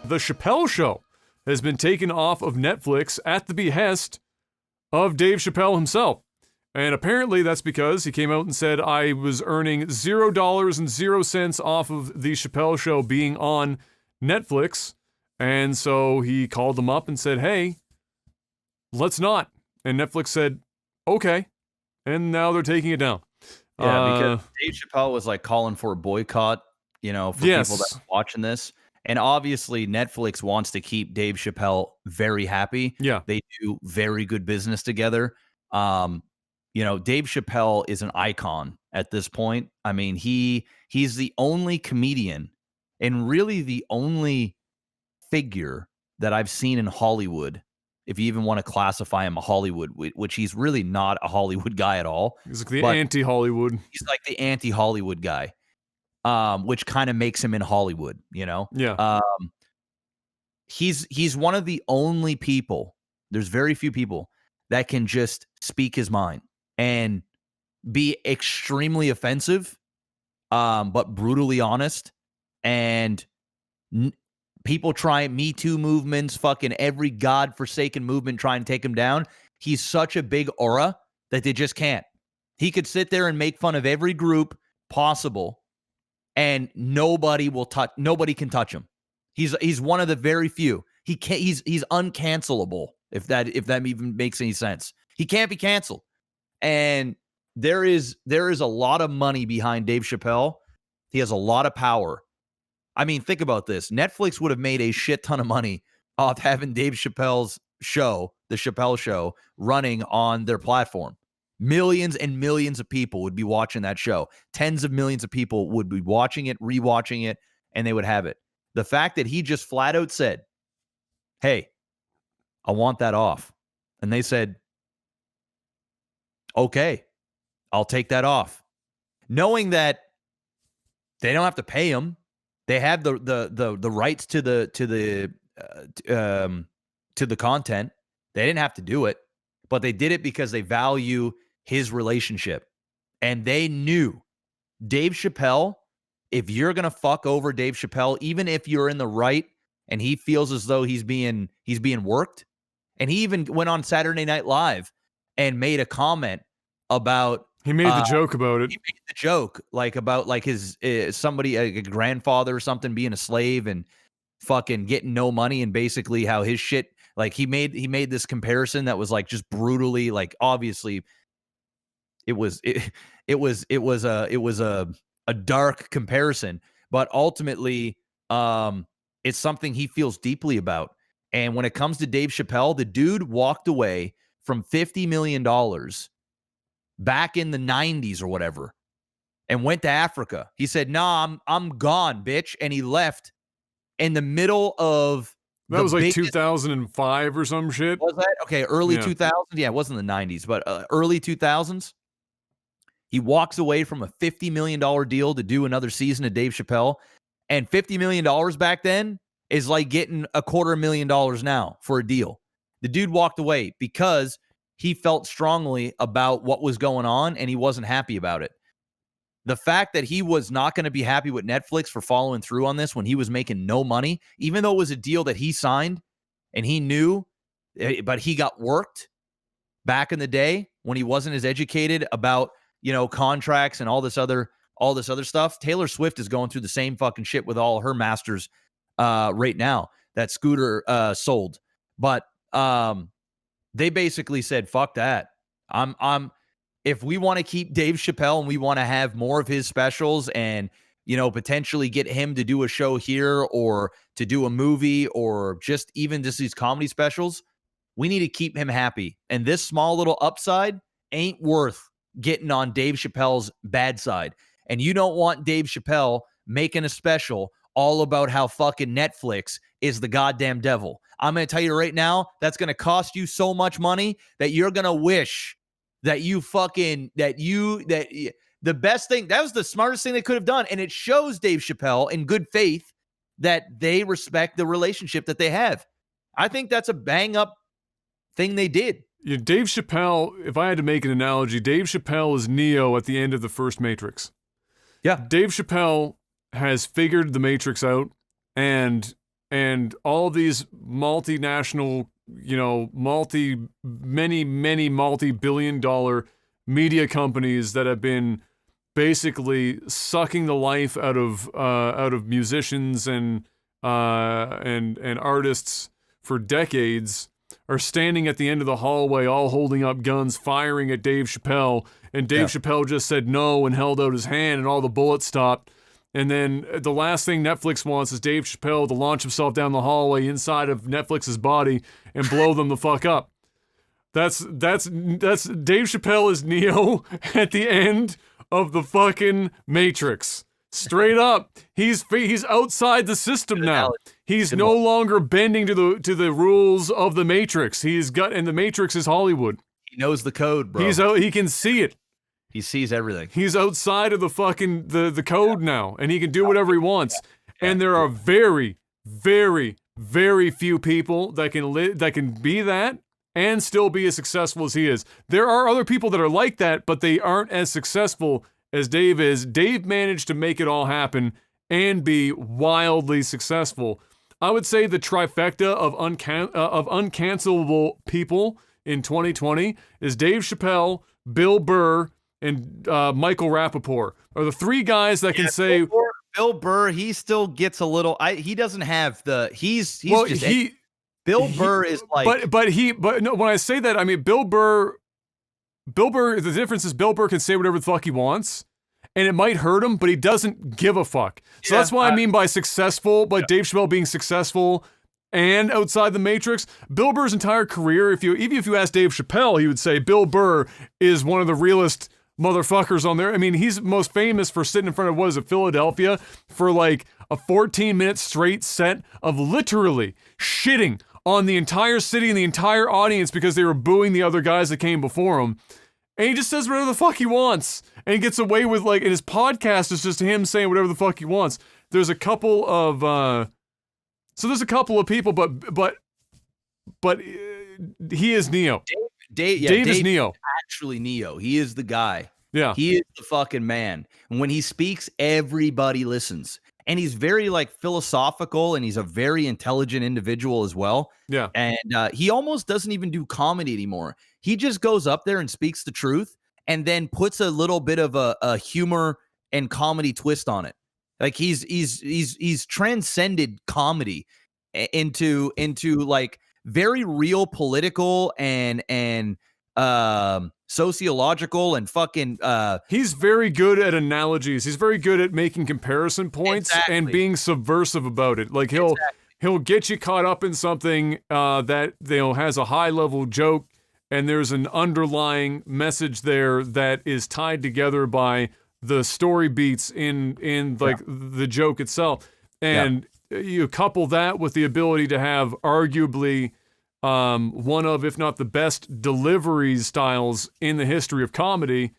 The Chappelle Show has been taken off of Netflix at the behest of Dave Chappelle himself. And apparently that's because he came out and said, I was earning $0.00 off of the Chappelle Show being on Netflix. And so he called them up and said, hey, let's not. And Netflix said, okay. And now they're taking it down. Yeah, because Dave Chappelle was like calling for a boycott, for people that are watching this. And obviously Netflix wants to keep Dave Chappelle very happy. Yeah. They do very good business together. Dave Chappelle is an icon at this point. I mean, he's the only comedian and really the only figure that I've seen in Hollywood, if you even want to classify him a Hollywood, which he's really not a Hollywood guy at all. He's like the anti-Hollywood. He's like the anti-Hollywood guy, which kind of makes him in Hollywood, Yeah. He's one of the only people, there's very few people that can just speak his mind and be extremely offensive, but brutally honest. And people try Me Too movements, fucking every godforsaken movement trying to take him down. He's such a big aura that they just can't. He could sit there and make fun of every group possible, and nobody can touch him. He's one of the very few. He's uncancelable, if that even makes any sense. He can't be canceled. And there is a lot of money behind Dave Chappelle. He has a lot of power. I mean, think about this. Netflix would have made a shit ton of money off having Dave Chappelle's show, The Chappelle Show, running on their platform. Millions and millions of people would be watching that show. Tens of millions of people would be watching it, rewatching it, and they would have it. The fact that he just flat out said, hey, I want that off. And they said, okay, I'll take that off. Knowing that they don't have to pay him. They have the rights to the content. They didn't have to do it, but they did it because they value his relationship. And they knew Dave Chappelle, if you're going to fuck over Dave Chappelle, even if you're in the right and he feels as though he's being worked, and he even went on Saturday Night Live and made a comment about, he made the joke about it. He made the joke about his somebody, a grandfather or something, being a slave and fucking getting no money, and basically how his shit, like he made this comparison that was like just brutally, like obviously it was a dark comparison, but ultimately it's something he feels deeply about. And when it comes to Dave Chappelle, the dude walked away from $50 million back in the 90s or whatever, and went to Africa. He said, nah, I'm gone, bitch. And he left in the middle of that was like 2005 or some shit. Was that? Okay, early 2000s. Yeah, it wasn't the 90s, but early 2000s. He walks away from a $50 million deal to do another season of Dave Chappelle. And $50 million back then is like getting $250,000 now for a deal. The dude walked away because he felt strongly about what was going on, and he wasn't happy about it. The fact that he was not going to be happy with Netflix for following through on this when he was making no money, even though it was a deal that he signed and he knew, but he got worked back in the day when he wasn't as educated about, contracts and all this other stuff. Taylor Swift is going through the same fucking shit with all her masters right now that Scooter sold. But they basically said, fuck that. If we want to keep Dave Chappelle and we want to have more of his specials and, potentially get him to do a show here or to do a movie or just these comedy specials, we need to keep him happy. And this small little upside ain't worth getting on Dave Chappelle's bad side. And you don't want Dave Chappelle making a special all about how fucking Netflix is the goddamn devil. I'm going to tell you right now, that's going to cost you so much money that you're going to wish that the best thing, that was the smartest thing they could have done. And it shows Dave Chappelle in good faith that they respect the relationship that they have. I think that's a bang up thing they did. Yeah, Dave Chappelle, if I had to make an analogy, Dave Chappelle is Neo at the end of the first Matrix. Yeah. Dave Chappelle has figured the Matrix out, and and all of these multinational, many multi-billion-dollar media companies that have been basically sucking the life out of musicians and artists for decades are standing at the end of the hallway, all holding up guns, firing at Dave Chappelle, and Dave Chappelle just said no and held out his hand, and all the bullets stopped. And then the last thing Netflix wants is Dave Chappelle to launch himself down the hallway inside of Netflix's body and blow them the fuck up. That's Dave Chappelle is Neo at the end of the fucking Matrix. Straight up, he's outside the system now. He's no longer bending to the rules of the Matrix. And the Matrix is Hollywood. He knows the code, bro. He's out. He can see it. He sees everything. He's outside of the fucking the code now, and he can do whatever he wants. And there are very, very, very few people that can be that and still be as successful as he is. There are other people that are like that, but they aren't as successful as Dave is. Dave managed to make it all happen and be wildly successful. I would say the trifecta of uncancelable people in 2020 is Dave Chappelle, Bill Burr, and Michael Rappaport are the three guys that can say... Bill Burr, he still gets a little... he doesn't have the... Bill Burr is like... But no, when I say that, I mean, Bill Burr, the difference is Bill Burr can say whatever the fuck he wants, and it might hurt him, but he doesn't give a fuck. So that's what I mean by successful, by Dave Chappelle being successful and outside the Matrix. Bill Burr's entire career, even if you ask Dave Chappelle, he would say Bill Burr is one of the realest motherfuckers on there. I mean, he's most famous for sitting in front of, Philadelphia for like a 14-minute straight set of literally shitting on the entire city and the entire audience because they were booing the other guys that came before him. And he just says whatever the fuck he wants. And he gets away with, and his podcast is just him saying whatever the fuck he wants. There's a couple of, people, but he is Neo. Dave is Neo. Actually Neo. He is the guy. Yeah. He is the fucking man. And when he speaks, everybody listens. And he's very philosophical, and he's a very intelligent individual as well. Yeah. And he almost doesn't even do comedy anymore. He just goes up there and speaks the truth and then puts a little bit of a humor and comedy twist on it. Like he's transcended comedy into very real political and sociological and fucking he's very good at analogies. He's very good at making comparison points and being subversive about it. Like he'll get you caught up in something that has a high level joke, and there's an underlying message there that is tied together by the story beats in the joke itself. And you couple that with the ability to have arguably one of, if not the best delivery styles in the history of comedy,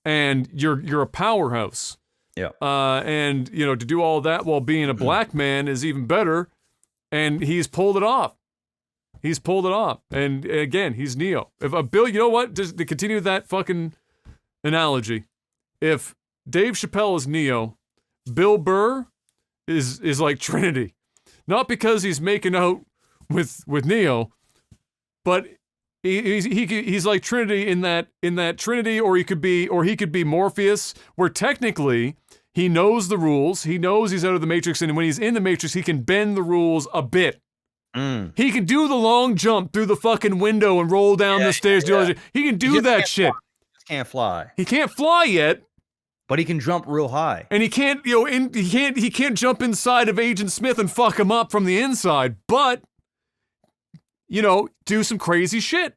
and you're a powerhouse. Yeah. And to do all that while being a black man is even better, and he's pulled it off. And again, he's Neo. If Bill, you know what? Just to continue that fucking analogy, if Dave Chappelle is Neo, Bill Burr is like Trinity. Not because he's making out with Neo, but he's like Trinity in that Trinity, or he could be Morpheus, where technically he knows the rules, he knows he's out of the Matrix, and when he's in the Matrix, he can bend the rules a bit. He can do the long jump through the fucking window and roll down the stairs. He can do that shit. He just can't fly. He can't fly yet, but he can jump real high. And he can't, he can't jump inside of Agent Smith and fuck him up from the inside. But do some crazy shit.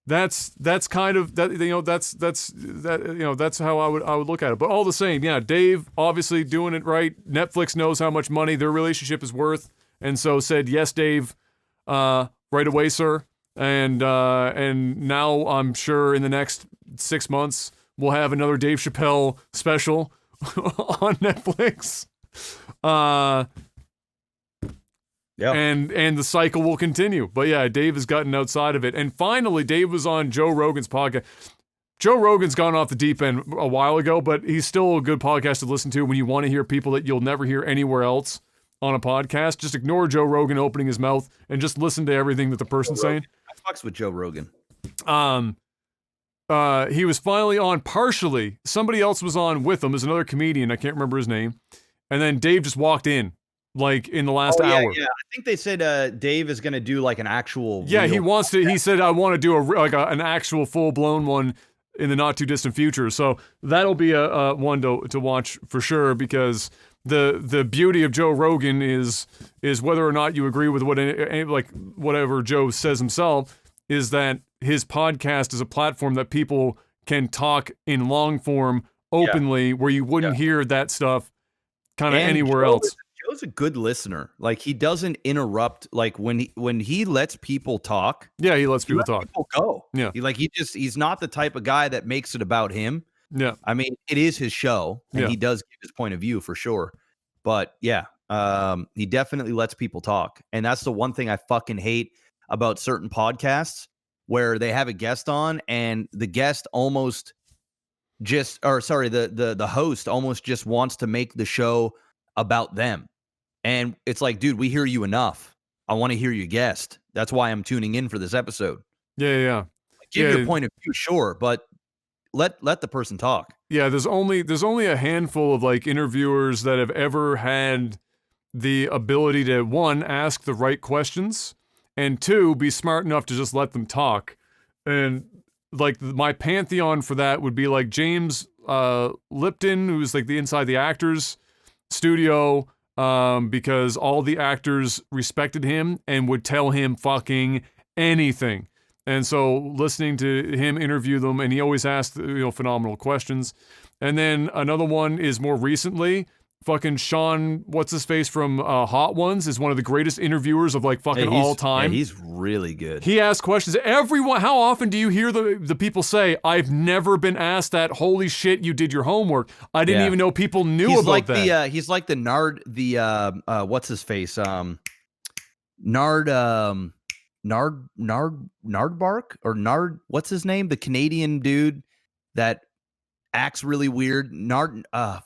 That's kind of that. That's how I would look at it. But all the same, Dave obviously doing it right. Netflix knows how much money their relationship is worth, and so said yes, Dave, right away, sir. And now I'm sure in the next 6 months we'll have another Dave Chappelle special on Netflix. Yeah. And the cycle will continue. But yeah, Dave has gotten outside of it. And finally, Dave was on Joe Rogan's podcast. Joe Rogan's gone off the deep end a while ago, but he's still a good podcast to listen to when you want to hear people that you'll never hear anywhere else. on a podcast. Just ignore Joe Rogan opening his mouth and just listen to everything that the person's saying. I fucks with Joe Rogan. He was finally on partially. Somebody else was on with him. There's another comedian. I can't remember his name. And then Dave just walked in, like in the last hour. Yeah, I think they said Dave is going to do like an actual. Yeah, he wants to. podcast. He said, "I want to do an actual full blown one in the not too distant future." So that'll be a one to watch for sure, because the beauty of Joe Rogan is whether or not you agree with whatever Joe says himself, is that his podcast is a platform that people can talk in long form openly, where you wouldn't hear that stuff kind of anywhere else. Joe's a good listener. Like, he doesn't interrupt. Like, when he lets people talk. Yeah, he lets people talk. People go. Yeah. He's not the type of guy that makes it about him. Yeah. I mean, it is his show, and he does give his point of view for sure. But yeah, he definitely lets people talk. And that's the one thing I fucking hate about certain podcasts, where they have a guest on and the guest almost just, or sorry, the host almost just wants to make the show about them. And it's like, dude, we hear you enough. I want to hear your guest. That's why I'm tuning in for this episode. Yeah. Give your point of view, sure, but let the person talk. Yeah, there's only a handful of like interviewers that have ever had the ability to, one, ask the right questions, and two, be smart enough to just let them talk. And like my pantheon for that would be like James Lipton, who's like the Inside the Actors studio, because all the actors respected him and would tell him fucking anything. And so listening to him interview them, and he always asked, phenomenal questions. And then another one is more recently, fucking Sean, what's his face from Hot Ones, is one of the greatest interviewers of like fucking all time. Yeah, he's really good. He asks questions. Everyone, how often do you hear the people say, "I've never been asked that"? Holy shit, you did your homework. I didn't even know people knew about that. He's like the Nard, what's his face? Nardbark or Nard, what's his name? The Canadian dude that acts really weird. I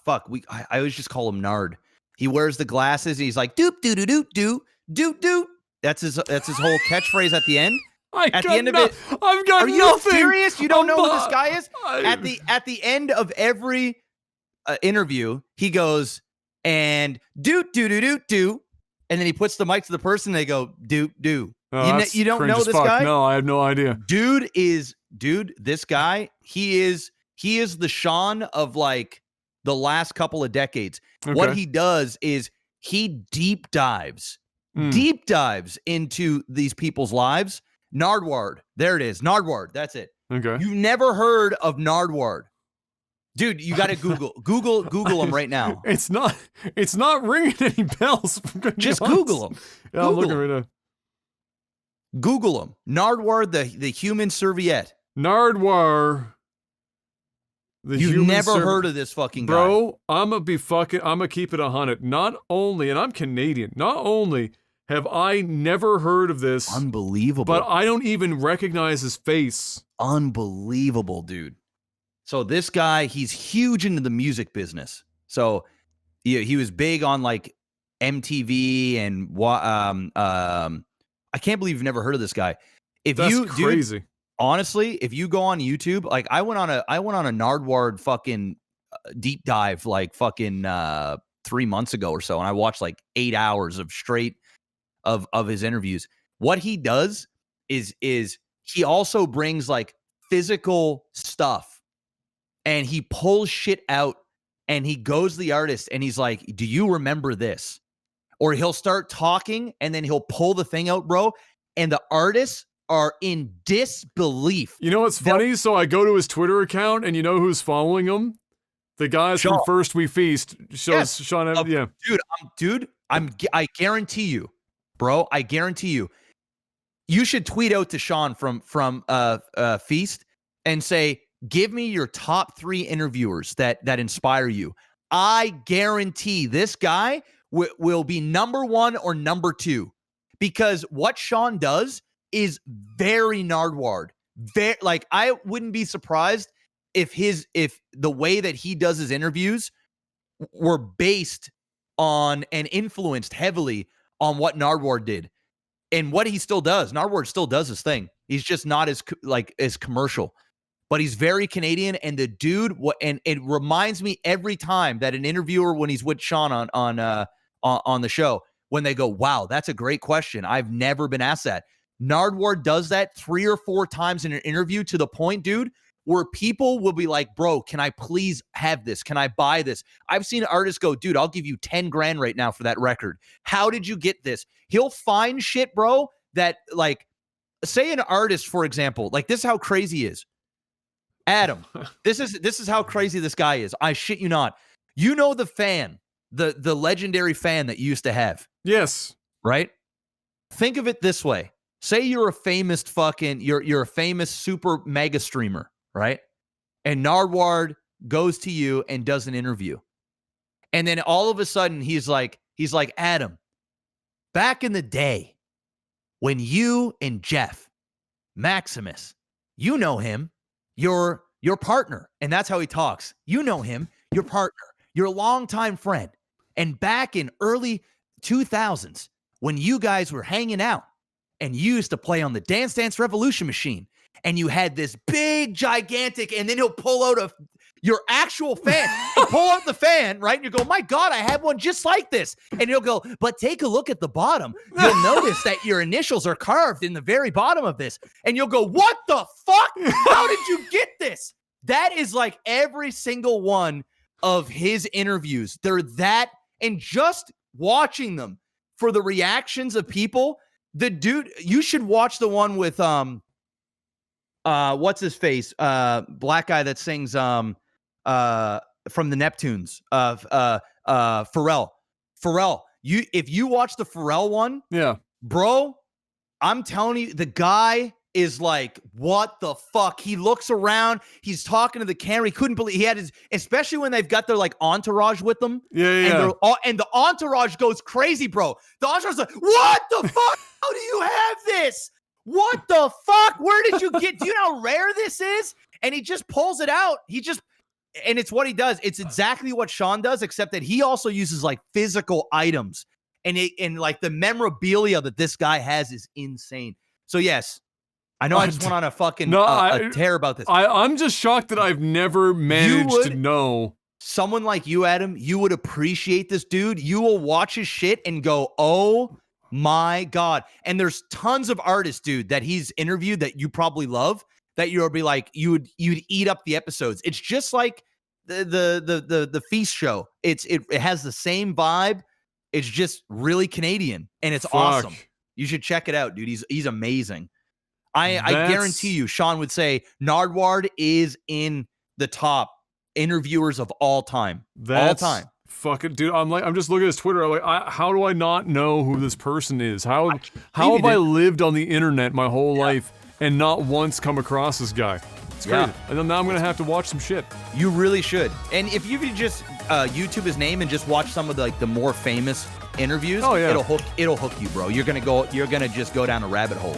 always just call him Nard. He wears the glasses and he's like doop doo doo doo doo doo doo. That's his whole catchphrase at the end. At the end of it, I've got are you nothing. serious? You don't know who this guy is? At the end of every interview, he goes and doo doo doo doo doo, and then he puts the mic to the person. And they go doo doo. You don't know this guy? No, I have no idea. This guy, he is the Sean of like the last couple of decades. Okay. What he does is he deep dives into these people's lives. Nardward. There it is. Nardward. That's it. Okay. You never heard of Nardward. Dude, you got to Google him right now. It's not ringing any bells. Just Google him. Yeah, I'm looking right now. Google him. Nardwar, the human serviette. Nardwar. You've never heard of this fucking guy. Bro, I'm gonna keep it 100. Not only, and I'm Canadian, not only have I never heard of this. Unbelievable. But I don't even recognize his face. Unbelievable, dude. So this guy, he's huge into the music business. So he was big on like MTV and I can't believe you've never heard of this guy. That's crazy. Dude, honestly, if you go on YouTube, like I went on a Nardward fucking deep dive like fucking 3 months ago or so, and I watched like 8 hours of straight of his interviews. What he does is he also brings like physical stuff, and he pulls shit out, and he goes to the artist and he's like, "Do you remember this?" Or he'll start talking and then he'll pull the thing out, bro. And the artists are in disbelief. You know what's funny? So I go to his Twitter account, and you know who's following him? The guys from First We Feast. Shows Sean. Yeah, I guarantee you, bro. I guarantee you. You should tweet out to Sean from Feast and say, "Give me your top 3 interviewers that inspire you." I guarantee this guy will be number 1 or number 2, because what Sean does is very Nardward. Like, I wouldn't be surprised if the way that he does his interviews were based on and influenced heavily on what Nardwuar did and what he still does. Nardwuar still does his thing. He's just not as commercial, but he's very Canadian. And the dude, and it reminds me every time that an interviewer, when he's with Sean on the show, when they go, wow, that's a great question. I've never been asked that. Nardwuar does that 3 or 4 times in an interview to the point, dude, where people will be like, bro, can I please have this? Can I buy this? I've seen artists go, dude, I'll give you 10 grand right now for that record. How did you get this? He'll find shit, bro, that like, say an artist, for example, like this is how crazy he is. Adam, this is how crazy this guy is. I shit you not. You know the fan, the legendary fan that you used to have. Yes. Right? Think of it this way. Say you're a famous you're a famous super mega streamer, right? And Nardwuar goes to you and does an interview. And then all of a sudden he's like, Adam, back in the day when you and Jeff Maximus, you know him, your partner. And that's how he talks. You know him, your partner, your longtime friend. And back in early 2000s, when you guys were hanging out and you used to play on the Dance Dance Revolution machine, and you had this big, gigantic, and then he'll pull out your actual fan. He'll pull out the fan, right? And you go, my God, I have one just like this. And he'll go, but take a look at the bottom. You'll notice that your initials are carved in the very bottom of this. And you'll go, what the fuck? How did you get this? That is like every single one of his interviews. They're that, and just watching them for the reactions of people, the dude, you should watch the one with what's his face? Black guy that sings from the Neptunes, Pharrell. If you watch the Pharrell one, yeah, bro, I'm telling you, the guy is like, what the fuck? He looks around, he's talking to the camera. He couldn't believe he had his, especially when they've got their like entourage with them. Yeah. And the entourage goes crazy, bro. The entourage is like, what the fuck? How do you have this? What the fuck? Where did you get? Do you know how rare this is? And he just pulls it out. And it's what he does. It's exactly what Sean does, except that he also uses like physical items. And like the memorabilia that this guy has is insane. So yes, I know I just went on a fucking a tear about this. I'm just shocked that I've never managed to know. Someone like you, Adam, you would appreciate this dude. You will watch his shit and go, oh my God. And there's tons of artists, dude, that he's interviewed that you probably love, that you'll be like, you'd eat up the episodes. It's just like the Feast show. It has the same vibe. It's just really Canadian, and it's awesome. You should check it out, dude. He's amazing. I guarantee you, Sean would say Nardwuar is in the top interviewers of all time. All time. Fucking dude, I'm just looking at his Twitter. I'm like, how do I not know who this person is? How have I lived on the internet my whole life and not once come across this guy? It's crazy. And then now I'm gonna have to watch some shit. You really should. And if you could just YouTube his name and just watch some of the more famous interviews, it'll hook you, bro. You're gonna just go down a rabbit hole.